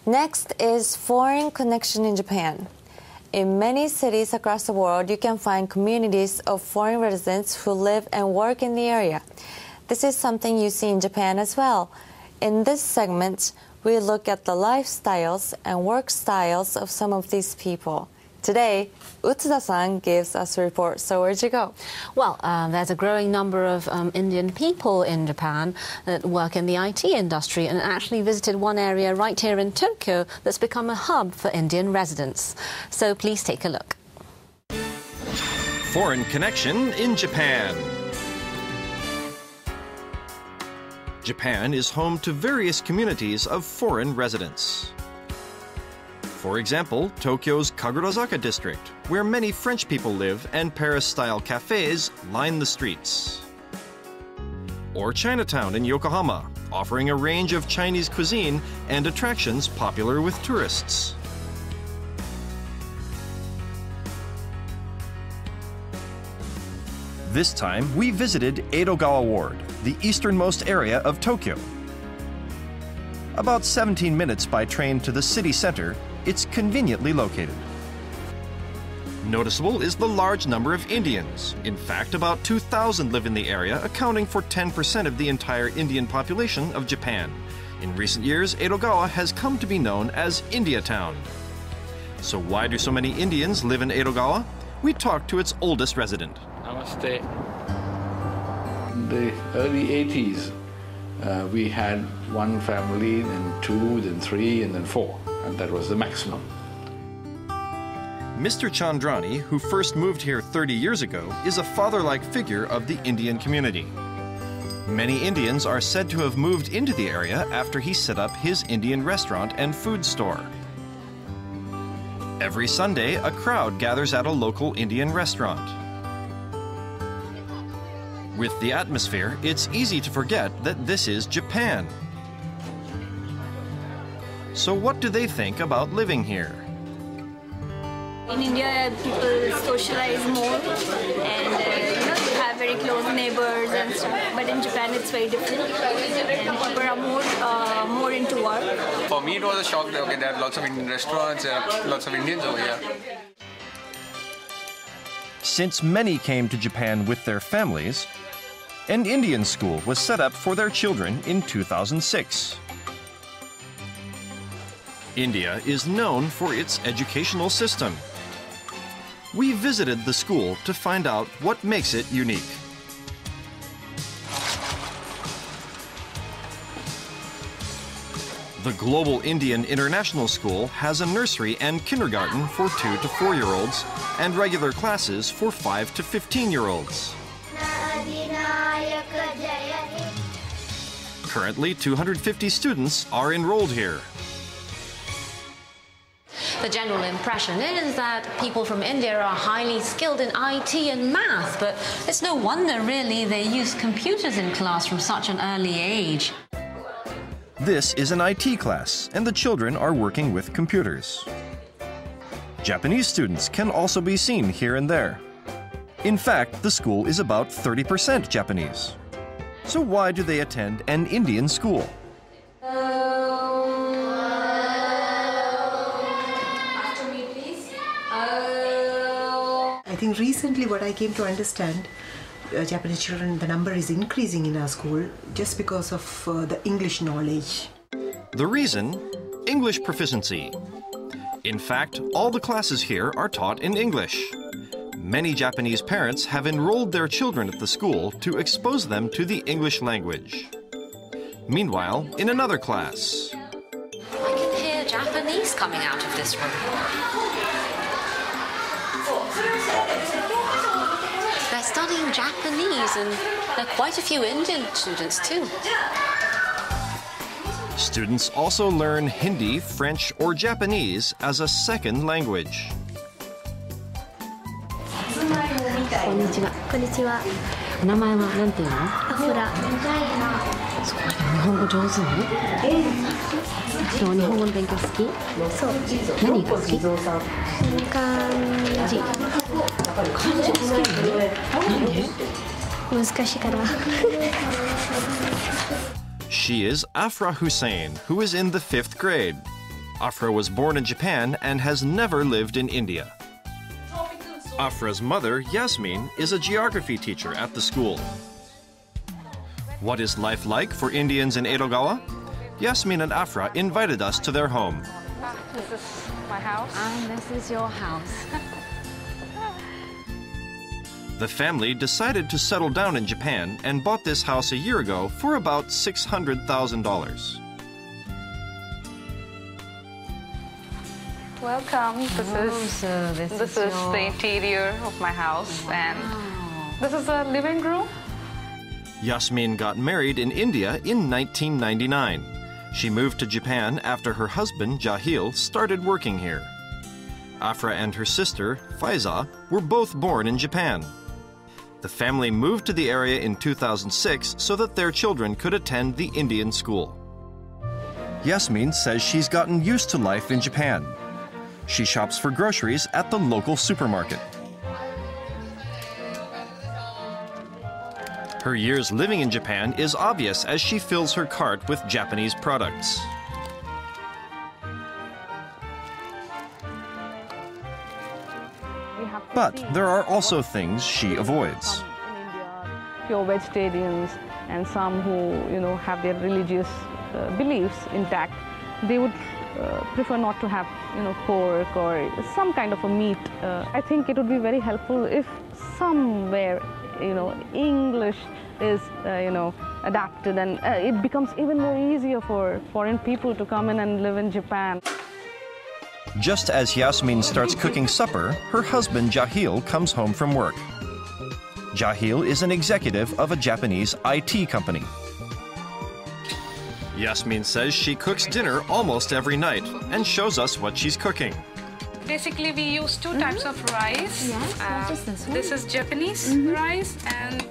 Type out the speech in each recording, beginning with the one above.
Next is foreign connection in Japan. In many cities across the world, you can find communities of foreign residents who live and work in the area. This is something you see in Japan as well. In this segment, we look at the lifestyles and work styles of some of these people. Today, Utsuda-san gives us a report, so where'd you go? Well, there's a growing number of Indian people in Japan that work in the IT industry, and actually visited one area right here in Tokyo that's become a hub for Indian residents. So please take a look. Foreign connection in Japan. Japan is home to various communities of foreign residents. For example, Tokyo's Kagurazaka district, where many French people live and Paris-style cafes line the streets. Or Chinatown in Yokohama, offering a range of Chinese cuisine and attractions popular with tourists. This time, we visited Edogawa Ward, the easternmost area of Tokyo. About 17 minutes by train to the city center, it's conveniently located. Noticeable is the large number of Indians. In fact, about 2,000 live in the area, accounting for 10% of the entire Indian population of Japan. In recent years, Edogawa has come to be known as India Town. So why do so many Indians live in Edogawa? We talked to its oldest resident. Namaste. In the early 80s, we had one family, then two, then three, and then four. And that was the maximum. Mr. Chandrani, who first moved here 30 years ago, is a father-like figure of the Indian community. Many Indians are said to have moved into the area after he set up his Indian restaurant and food store. Every Sunday, a crowd gathers at a local Indian restaurant. With the atmosphere, it's easy to forget that this is Japan. So what do they think about living here? In India, people socialize more and you have very close neighbors and stuff. But in Japan, it's very different, and people are more into work. For me, it was a shock that there are lots of Indian restaurants, there are lots of Indians over here. Since many came to Japan with their families, an Indian school was set up for their children in 2006. India is known for its educational system. We visited the school to find out what makes it unique. The Global Indian International School has a nursery and kindergarten for 2 to 4-year-olds and regular classes for 5 to 15-year-olds. Currently, 250 students are enrolled here. The general impression is that people from India are highly skilled in IT and math, but it's no wonder, really, they use computers in class from such an early age. This is an IT class, and the children are working with computers. Japanese students can also be seen here and there. In fact, the school is about 30% Japanese. So why do they attend an Indian school? I think recently what I came to understand, Japanese children, the number is increasing in our school just because of the English knowledge. The reason? English proficiency. In fact, all the classes here are taught in English. Many Japanese parents have enrolled their children at the school to expose them to the English language. Meanwhile, in another class, I can hear Japanese coming out of this room. They're studying Japanese, and there are quite a few Indian students too. students also learn Hindi, French, or Japanese as a second language. こんにちは。こんにちは。お名前は何ていうの？アフラ。すごいね、日本語上手ね。今日日本語の勉強好き？そう。何が好き？漢字。漢字好きなの？なんで？難しいから。She is Afra Hussein, who is in the 5th grade. Afra was born in Japan and has never lived in India. Afra's mother, Yasmin, is a geography teacher at the school. What is life like for Indians in Edogawa? Yasmin and Afra invited us to their home. This is my house. And this is your house. The family decided to settle down in Japan and bought this house a year ago for about $600,000. Welcome. This is the interior of my house, and this is a living room. Yasmin got married in India in 1999. She moved to Japan after her husband, Jahir, started working here. Afra and her sister, Faiza, were both born in Japan. The family moved to the area in 2006 so that their children could attend the Indian school. Yasmin says she's gotten used to life in Japan. She shops for groceries at the local supermarket. Her years living in Japan is obvious as she fills her cart with Japanese products. But there are also things she avoids. Pure vegetarians and some who, have their religious beliefs intact. They would prefer not to have, pork or some kind of a meat. I think it would be very helpful if somewhere, English is, adapted, and it becomes even more easier for foreign people to come in and live in Japan. Just as Yasmin starts cooking supper, her husband Jahir comes home from work. Jahir is an executive of a Japanese IT company. Yasmin says she cooks dinner almost every night and shows us what she's cooking. Basically, we use two types of rice. Yes, what is this one? This is Japanese rice, and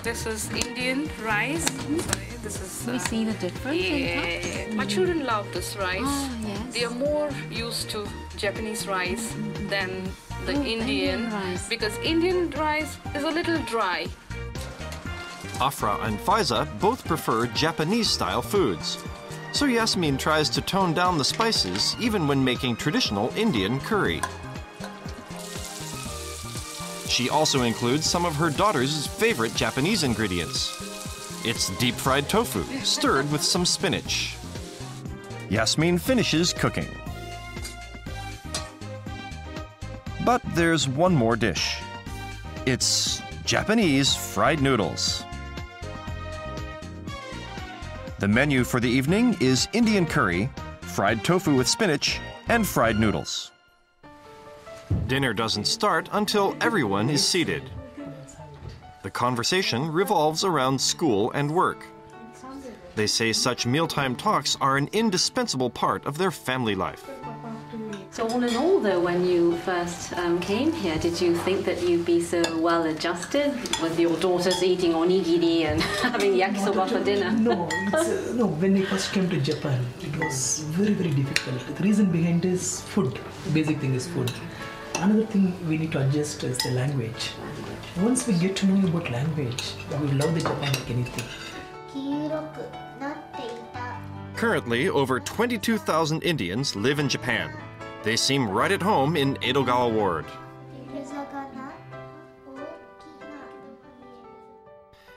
this is Indian rice. Sorry, this is. We see the difference in Yeah, my children love this rice. Oh, yes. They are more used to Japanese rice than the Indian rice. because Indian rice is a little dry. Afra and Faiza both prefer Japanese-style foods. So Yasmin tries to tone down the spices even when making traditional Indian curry. She also includes some of her daughter's favorite Japanese ingredients. It's deep-fried tofu, stirred with some spinach. Yasmin finishes cooking. But there's one more dish. It's Japanese fried noodles. The menu for the evening is Indian curry, fried tofu with spinach, and fried noodles. Dinner doesn't start until everyone is seated. The conversation revolves around school and work. They say such mealtime talks are an indispensable part of their family life. So all in all, though, when you first came here, did you think that you'd be so well adjusted with your daughters eating onigiri and having yakisoba for dinner? No, no. When we first came to Japan, it was very, very difficult. The reason behind is food. The basic thing is food. Another thing we need to adjust is the language. Once we get to know about language, we love the Japan like anything. Currently, over 22,000 Indians live in Japan. They seem right at home in Edogawa Ward.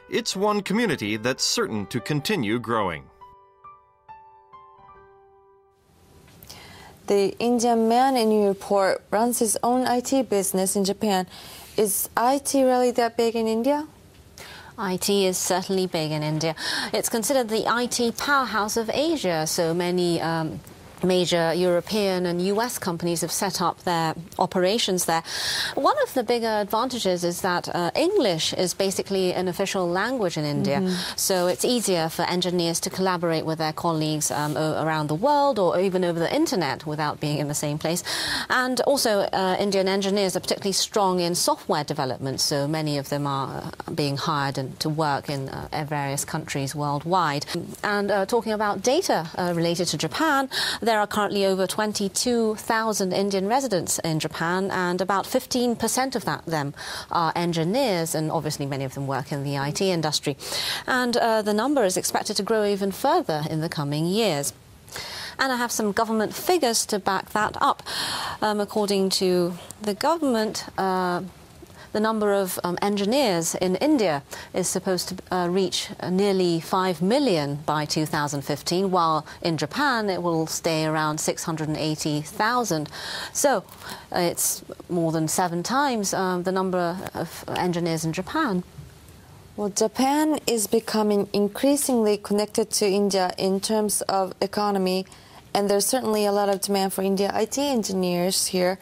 It's one community that's certain to continue growing. The Indian man in your report runs his own IT business in Japan. Is IT really that big in India? IT is certainly big in India. It's considered the IT powerhouse of Asia, so many major European and US companies have set up their operations there. One of the bigger advantages is that English is basically an official language in India, so it's easier for engineers to collaborate with their colleagues around the world or even over the internet without being in the same place. And also Indian engineers are particularly strong in software development, so many of them are being hired to work in various countries worldwide. And talking about data related to Japan, there are currently over 22,000 Indian residents in Japan, and about 15% of them are engineers, and obviously many of them work in the IT industry. And the number is expected to grow even further in the coming years. And I have some government figures to back that up. According to the government, the number of engineers in India is supposed to reach nearly 5 million by 2015, while in Japan it will stay around 680,000. So it's more than 7 times the number of engineers in Japan. Well, Japan is becoming increasingly connected to India in terms of economy, and there's certainly a lot of demand for India IT engineers here.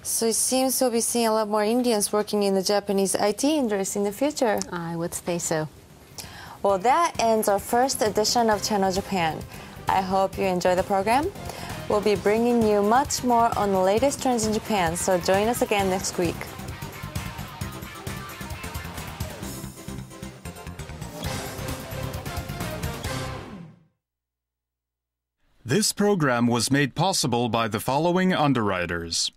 So it seems we'll be seeing a lot more Indians working in the Japanese IT industry in the future. I would say so. Well, that ends our first edition of Channel Japan. I hope you enjoy the program. We'll be bringing you much more on the latest trends in Japan, so join us again next week. This program was made possible by the following underwriters.